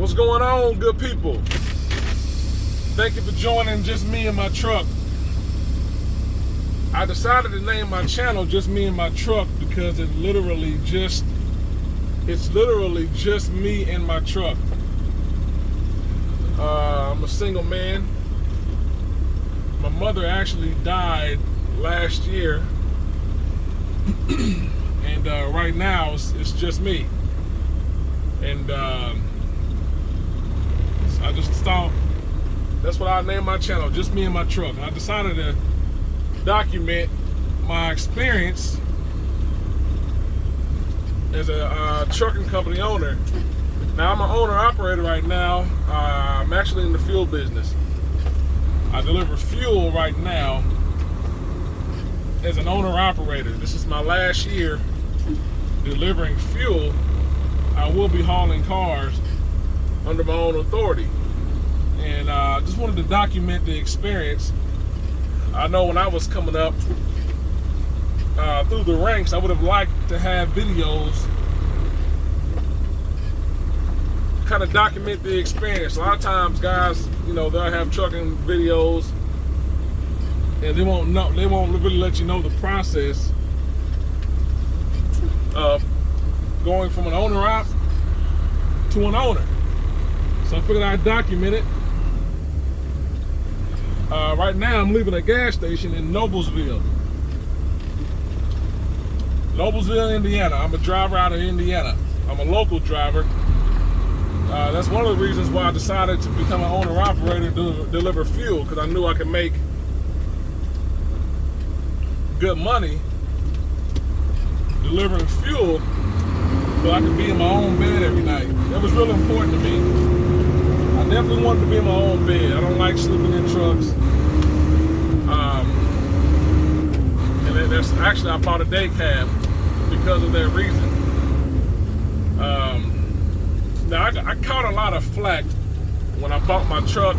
What's going on, good people? Thank you for joining Just Me and My Truck. I decided to name my channel Just Me and My Truck because it's literally just me and my truck. I'm a single man. My mother actually died last year, and right now it's just me. And I just thought that's what I named my channel, Just Me and My Truck. And I decided to document my experience as a trucking company owner. Now, I'm an owner-operator right now. I'm actually in the fuel business. I deliver fuel right now as an owner-operator. This is my last year delivering fuel. I will be hauling cars under my own authority. And I just wanted to document the experience. I know when I was coming up through the ranks, I would have liked to have videos kind of document the experience. A lot of times guys, they'll have trucking videos and they won't really let you know the process of going from an owner-op to an owner. So I figured I'd document it. Right now I'm leaving a gas station in Noblesville, Indiana. I'm a driver out of Indiana. I'm a local driver. That's one of the reasons why I decided to become an owner-operator to deliver fuel, because I knew I could make good money delivering fuel, but I could be in my own bed every night. That was really important to me. I definitely wanted to be in my own bed. I don't like sleeping in trucks. And that's actually, I bought a day cab because of that reason. Now, I caught a lot of flack when I bought my truck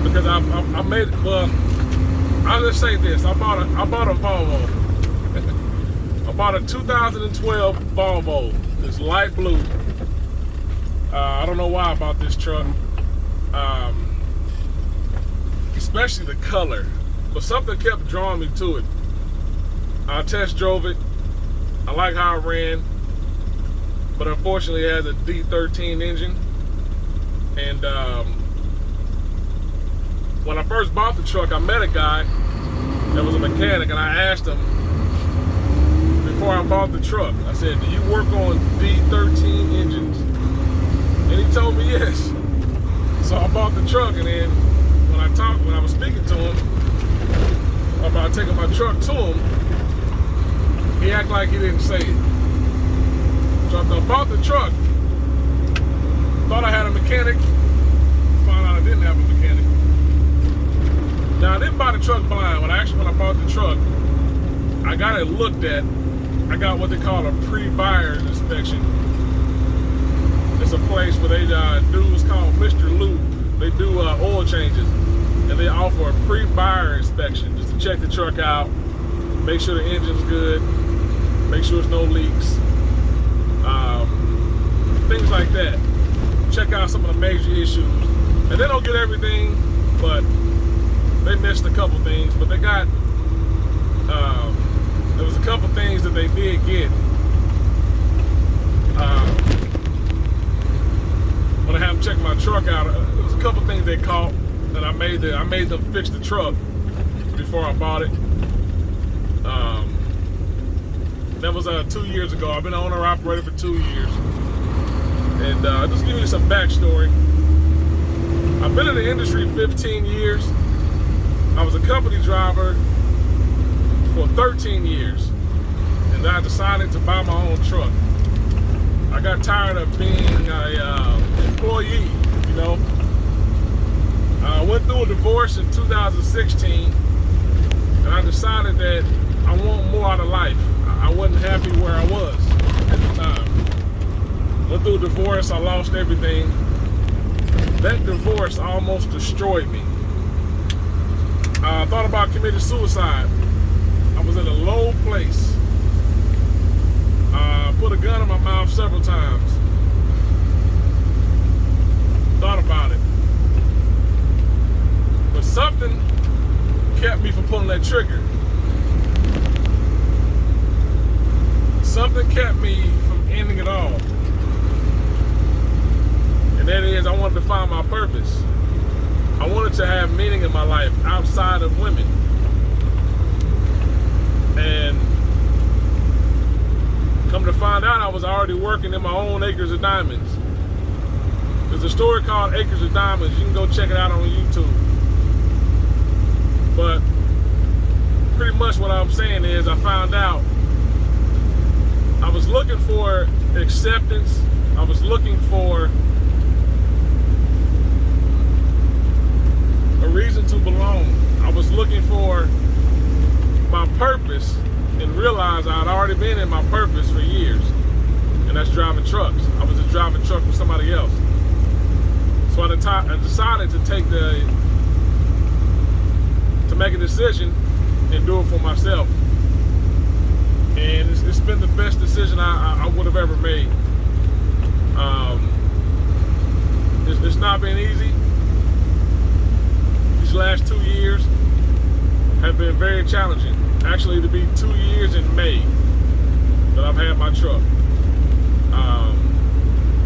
because I made it. Well, I'll just say this: I bought a Volvo. I bought a 2012 Volvo. It's light blue. I don't know why I bought this truck, especially the color, but something kept drawing me to it. I test drove it. I like how it ran, but unfortunately it has a D13 engine. And when I first bought the truck, I met a guy that was a mechanic, and I asked him before I bought the truck, I said, "Do you work on D13 engines?" And he told me yes. So I bought the truck, and then when I was speaking to him about taking my truck to him, he acted like he didn't say it. So after I bought the truck, thought I had a mechanic, found out I didn't have a mechanic. Now, I didn't buy the truck blind. When I bought the truck, I got it looked at. I got what they call a pre-buyer's inspection. It's a place where they do, it's called Mr. Lube. They do oil changes, and they offer a pre-buyer inspection just to check the truck out, make sure the engine's good, make sure there's no leaks, things like that. Check out some of the major issues. And they don't get everything, but they missed a couple things. But they got, there was a couple things that they did get. When I had them check my truck out, there was a couple things they caught that I made them fix the truck before I bought it. That was 2 years ago. I've been an owner-operator for 2 years. And just give you some backstory. I've been in the industry 15 years. I was a company driver for 13 years. And then I decided to buy my own truck. I got tired of being an employee, I went through a divorce in 2016, and I decided that I want more out of life. I wasn't happy where I was at the time. Went through a divorce, I lost everything. That divorce almost destroyed me. I thought about committing suicide. I was in a low place. Put a gun in my mouth several times. trigger. Something kept me from ending it all. And that is, I wanted to find my purpose. I wanted to have meaning in my life outside of women. And come to find out, I was already working in my own Acres of Diamonds. There's a story called Acres of Diamonds. You can go check it out on YouTube. But pretty much what I'm saying is, I found out I was looking for acceptance. I was looking for a reason to belong. I was looking for my purpose and realized I'd already been in my purpose for years. And that's driving trucks. I was just driving a truck for somebody else. So I decided to make a decision and do it for myself. And it's been the best decision I would have ever made. It's not been easy. These last 2 years have been very challenging. Actually, to be 2 years in May that I've had my truck.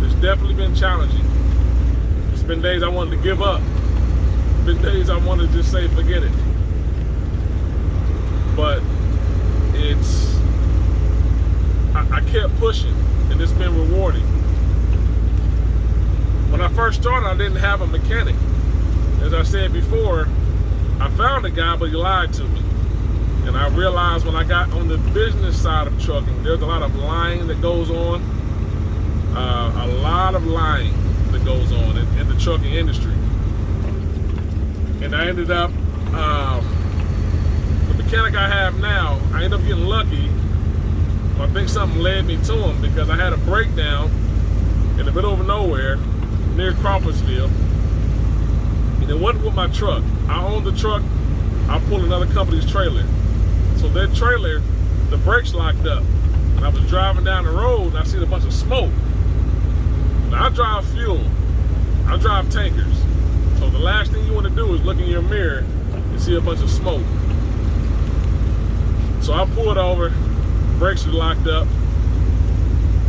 It's definitely been challenging. It's been days I wanted to give up. It's been days I wanted to just say, forget it. But I kept pushing, and it's been rewarding. When I first started, I didn't have a mechanic. As I said before, I found a guy, but he lied to me. And I realized when I got on the business side of trucking, there's a lot of lying that goes on. A lot of lying that goes on in the trucking industry. And I ended up, the mechanic I have now, I ended up getting lucky. I think something led me to him because I had a breakdown in the middle of nowhere near Crawfordsville. And it wasn't with my truck. I owned the truck. I pulled another company's trailer. So that trailer, the brakes locked up. And I was driving down the road and I seen a bunch of smoke. Now I drive fuel. I drive tankers. So the last thing you want to do is look in your mirror and see a bunch of smoke. So I pulled over. Brakes were locked up.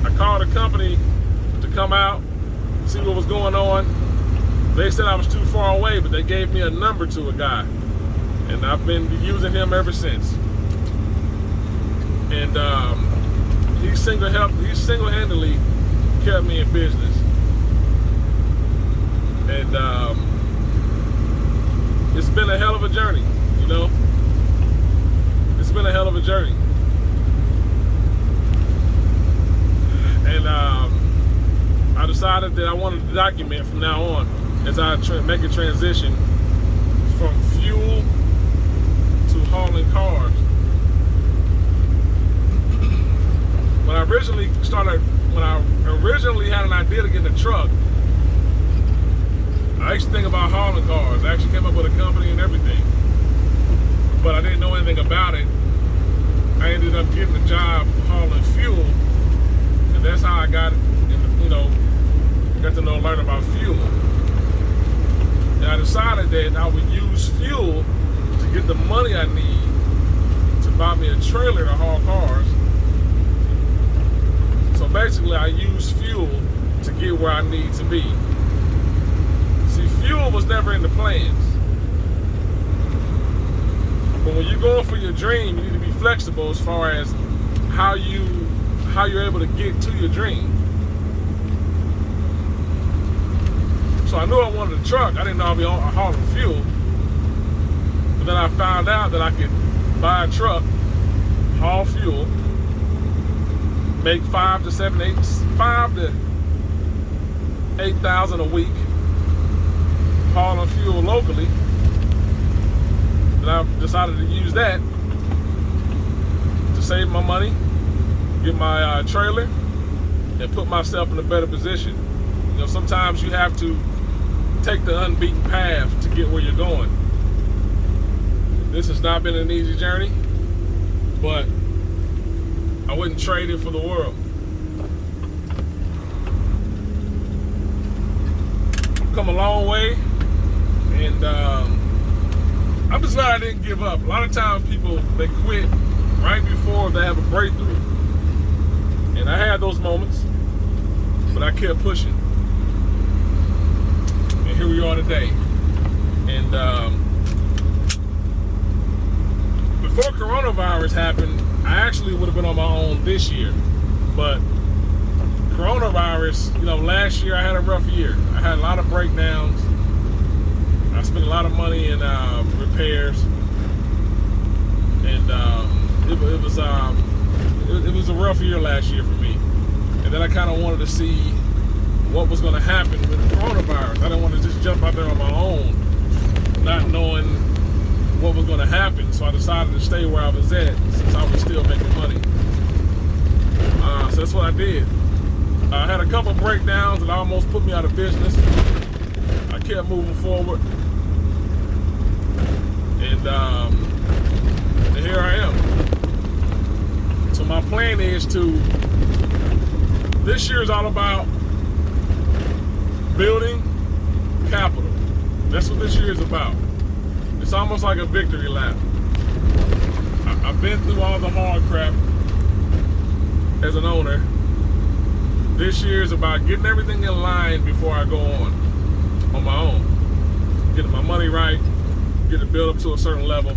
I called a company to come out, see what was going on. They said I was too far away, but they gave me a number to a guy. And I've been using him ever since. And he single-handedly kept me in business. And it's been a hell of a journey, you know? It's been a hell of a journey. And I decided that I wanted to document from now on as I make a transition from fuel to hauling cars. When I originally had an idea to get in a truck, I used to think about hauling cars. I actually came up with a company and everything, but I didn't know anything about it. I ended up getting a job hauling fuel. And that's how I got, learn about fuel. And I decided that I would use fuel to get the money I need to buy me a trailer to haul cars. So basically, I use fuel to get where I need to be. See, fuel was never in the plans. But when you're going for your dream, you need to be flexible as far as how you're able to get to your dream. So I knew I wanted a truck. I didn't know I'd be hauling fuel. But then I found out that I could buy a truck, haul fuel, make $5,000 to $8,000 a week hauling fuel locally. And I decided to use that to save my money, get my trailer, and put myself in a better position. You know, sometimes you have to take the unbeaten path to get where you're going. This has not been an easy journey, but I wouldn't trade it for the world. I've come a long way, and I'm just glad I didn't give up. A lot of times people, they quit right before they have a breakthrough. And I had those moments, but I kept pushing. And here we are today. And before coronavirus happened, I actually would have been on my own this year. But coronavirus, last year I had a rough year. I had a lot of breakdowns. I spent a lot of money in repairs, and it was a rough year last year for me. And then I kind of wanted to see what was going to happen with the coronavirus. I didn't want to just jump out there on my own, not knowing what was going to happen. So I decided to stay where I was at since I was still making money. So that's what I did. I had a couple breakdowns that almost put me out of business. I kept moving forward. And here I am. So my plan is this year is all about building capital. That's what this year is about. It's almost like a victory lap. I've been through all the hard crap as an owner. This year is about getting everything in line before I go on my own. Getting my money right, getting it built up to a certain level,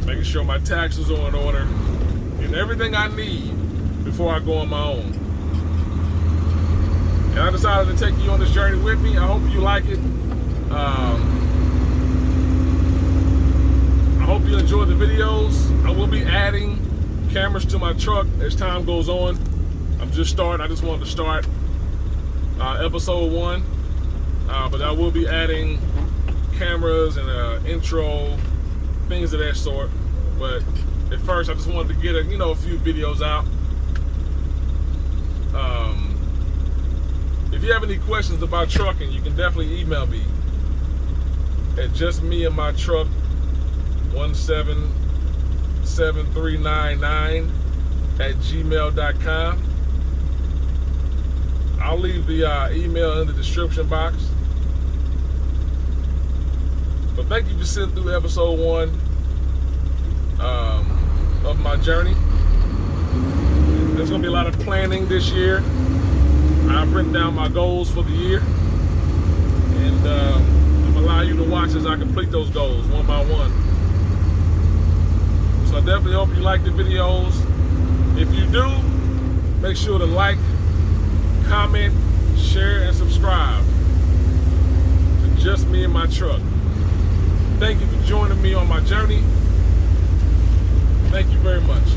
making sure my taxes are in order, getting everything I need before I go on my own. And I decided to take you on this journey with me. I hope you like it. I hope you enjoy the videos. I will be adding cameras to my truck as time goes on. I'm just starting. I just wanted to start episode 1. But I will be adding cameras and intro, things of that sort. But at first, I just wanted to get a few videos out. If you have any questions about trucking, you can definitely email me at justmeandmytruck1773999@gmail.com. I'll leave the email in the description box. But thank you for sitting through episode 1 of my journey. There's going to be a lot of planning this year. I've written down my goals for the year. And I'm going to allow you to watch as I complete those goals one by one. So I definitely hope you like the videos. If you do, make sure to like, comment, share, and subscribe to Just Me and My Truck. Thank you for joining me on my journey. Thank you very much.